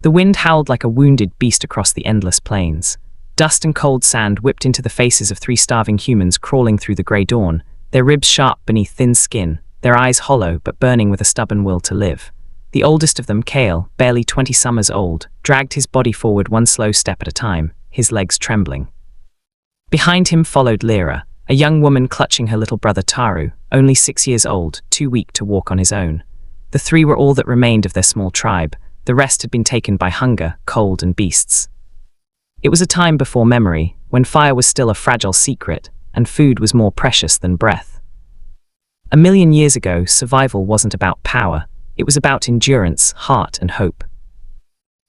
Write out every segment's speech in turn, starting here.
The wind howled like a wounded beast across the endless plains. Dust and cold sand whipped into the faces of 3 starving humans crawling through the grey dawn, their ribs sharp beneath thin skin, their eyes hollow but burning with a stubborn will to live. The oldest of them, Kale, barely 20 summers old, dragged his body forward one slow step at a time, his legs trembling. Behind him followed Lyra, a young woman clutching her little brother Taru, only 6 years old, too weak to walk on his own. The 3 were all that remained of their small tribe. The rest had been taken by hunger, cold, and beasts. It was a time before memory, when fire was still a fragile secret, and food was more precious than breath. 1,000,000 years ago, survival wasn't about power. It was about endurance, heart, and hope.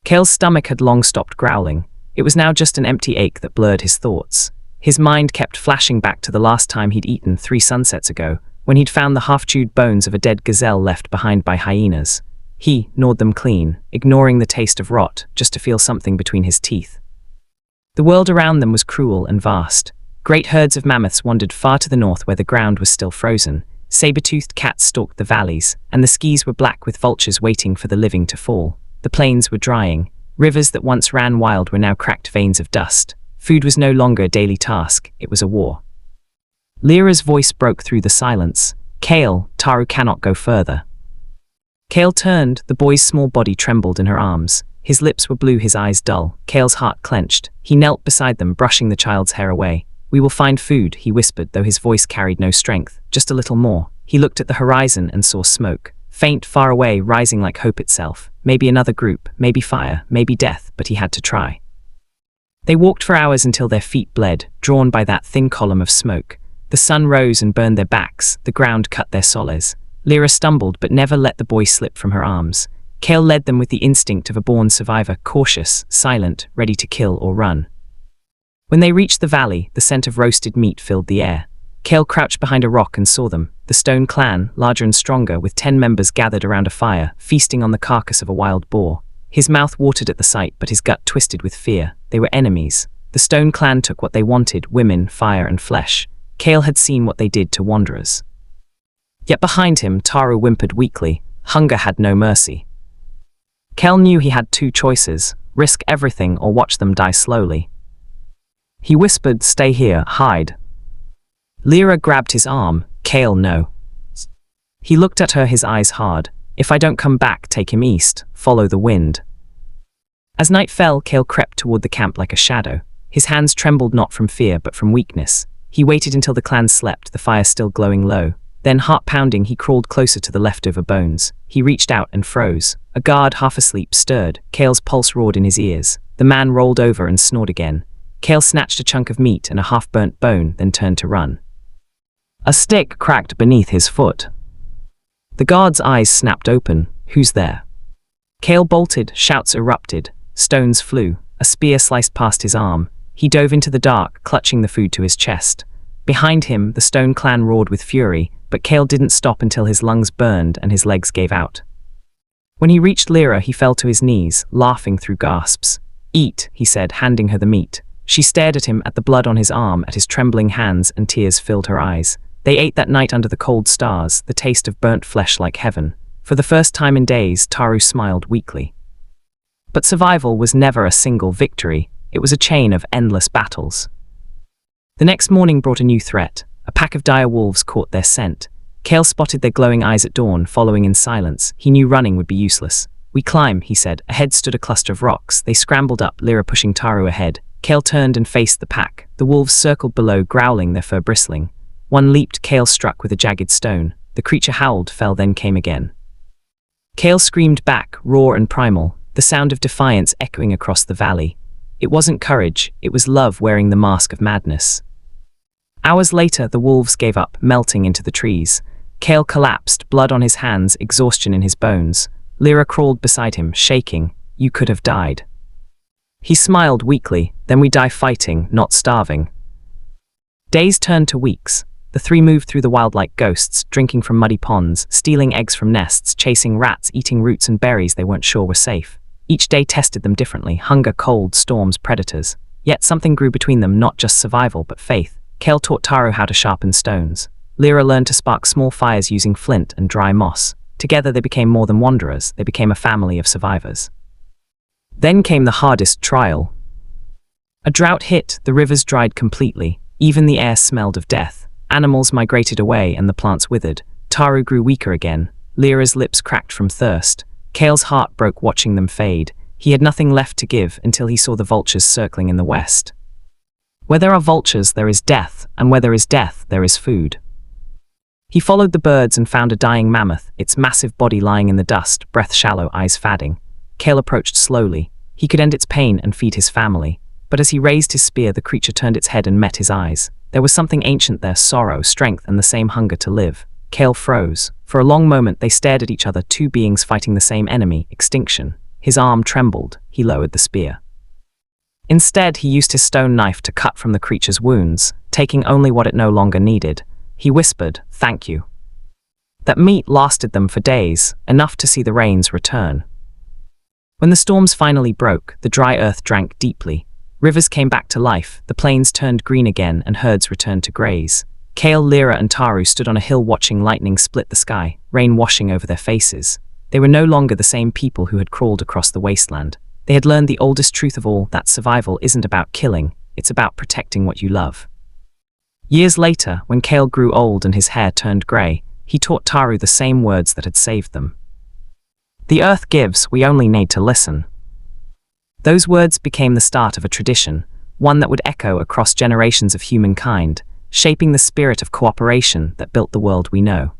Kale's stomach had long stopped growling. It was now just an empty ache that blurred his thoughts. His mind kept flashing back to the last time he'd eaten 3 sunsets ago, when he'd found the half-chewed bones of a dead gazelle left behind by hyenas. He gnawed them clean, ignoring the taste of rot, just to feel something between his teeth. The world around them was cruel and vast. Great herds of mammoths wandered far to the north where the ground was still frozen. Saber-toothed cats stalked the valleys, and the skies were black with vultures waiting for the living to fall. The plains were drying. Rivers that once ran wild were now cracked veins of dust. Food was no longer a daily task, it was a war. Lyra's voice broke through the silence. "Kale, Taru cannot go further." Kale turned, the boy's small body trembled in her arms. His lips were blue, his eyes dull. Kale's heart clenched. He knelt beside them, brushing the child's hair away. "We will find food," he whispered, though his voice carried no strength. Just a little more. He looked at the horizon and saw smoke. Faint, far away, rising like hope itself. Maybe another group, maybe fire, maybe death, but he had to try. They walked for hours until their feet bled, drawn by that thin column of smoke. The sun rose and burned their backs, the ground cut their soles. Lyra stumbled but never let the boy slip from her arms. Kale led them with the instinct of a born survivor, cautious, silent, ready to kill or run. When they reached the valley, the scent of roasted meat filled the air. Kale crouched behind a rock and saw them, the stone clan, larger and stronger, with 10 members gathered around a fire, feasting on the carcass of a wild boar. His mouth watered at the sight, but his gut twisted with fear. They were enemies. The stone clan took what they wanted: women, fire, and flesh. Kale had seen what they did to wanderers. Yet behind him, Taru whimpered weakly. Hunger had no mercy. Kale knew he had 2 choices: risk everything or watch them die slowly. He whispered, "Stay here, hide." Lyra grabbed his arm. "Kale, no." He looked at her, his eyes hard. "If I don't come back, take him east. Follow the wind." As night fell, Kale crept toward the camp like a shadow. His hands trembled not from fear, but from weakness. He waited until the clan slept, the fire still glowing low. Then, heart-pounding, he crawled closer to the leftover bones. He reached out and froze. A guard, half asleep, stirred. Kale's pulse roared in his ears. The man rolled over and snored again. Kale snatched a chunk of meat and a half-burnt bone, then turned to run. A stick cracked beneath his foot. The guard's eyes snapped open. "Who's there?" Kale bolted, shouts erupted. Stones flew. A spear sliced past his arm. He dove into the dark, clutching the food to his chest. Behind him, the stone clan roared with fury, but Kale didn't stop until his lungs burned and his legs gave out. When he reached Lyra, he fell to his knees, laughing through gasps. "Eat," he said, handing her the meat. She stared at him, at the blood on his arm, at his trembling hands, and tears filled her eyes. They ate that night under the cold stars, the taste of burnt flesh like heaven. For the first time in days, Taru smiled weakly. But survival was never a single victory. It was a chain of endless battles. The next morning brought a new threat. A pack of dire wolves caught their scent. Kale spotted their glowing eyes at dawn, following in silence. He knew running would be useless. "We climb," he said. Ahead stood a cluster of rocks. They scrambled up, Lyra pushing Taru ahead. Kale turned and faced the pack. The wolves circled below, growling, their fur bristling. One leaped, Kale struck with a jagged stone. The creature howled, fell, then came again. Kale screamed back, raw and primal, the sound of defiance echoing across the valley. It wasn't courage, it was love wearing the mask of madness. Hours later, the wolves gave up, melting into the trees. Kale collapsed, blood on his hands, exhaustion in his bones. Lyra crawled beside him, shaking. "You could have died." He smiled weakly. "Then we die fighting, not starving." Days turned to weeks. The 3 moved through the wild like ghosts, drinking from muddy ponds, stealing eggs from nests, chasing rats, eating roots and berries they weren't sure were safe. Each day tested them differently: hunger, cold, storms, predators. Yet something grew between them, not just survival, but faith. Kale taught Taru how to sharpen stones. Lyra learned to spark small fires using flint and dry moss. Together they became more than wanderers, they became a family of survivors. Then came the hardest trial. A drought hit, the rivers dried completely, even the air smelled of death. Animals migrated away and the plants withered. Taru grew weaker again. Lyra's lips cracked from thirst. Kale's heart broke watching them fade. He had nothing left to give until he saw the vultures circling in the west. Where there are vultures, there is death, and where there is death, there is food. He followed the birds and found a dying mammoth, its massive body lying in the dust, breath shallow, eyes fadding. Kale approached slowly. He could end its pain and feed his family. But as he raised his spear, the creature turned its head and met his eyes. There was something ancient there, sorrow, strength, and the same hunger to live. Kale froze. For a long moment they stared at each other, two beings fighting the same enemy, extinction. His arm trembled. He lowered the spear. Instead, he used his stone knife to cut from the creature's wounds, taking only what it no longer needed. He whispered, "Thank you." That meat lasted them for days, enough to see the rains return. When the storms finally broke, the dry earth drank deeply. Rivers came back to life, the plains turned green again, and herds returned to graze. Kale, Lyra, and Taru stood on a hill watching lightning split the sky, rain washing over their faces. They were no longer the same people who had crawled across the wasteland. They had learned the oldest truth of all, that survival isn't about killing, it's about protecting what you love. Years later, when Kale grew old and his hair turned grey, he taught Taru the same words that had saved them. The earth gives, we only need to listen. Those words became the start of a tradition, one that would echo across generations of humankind, shaping the spirit of cooperation that built the world we know.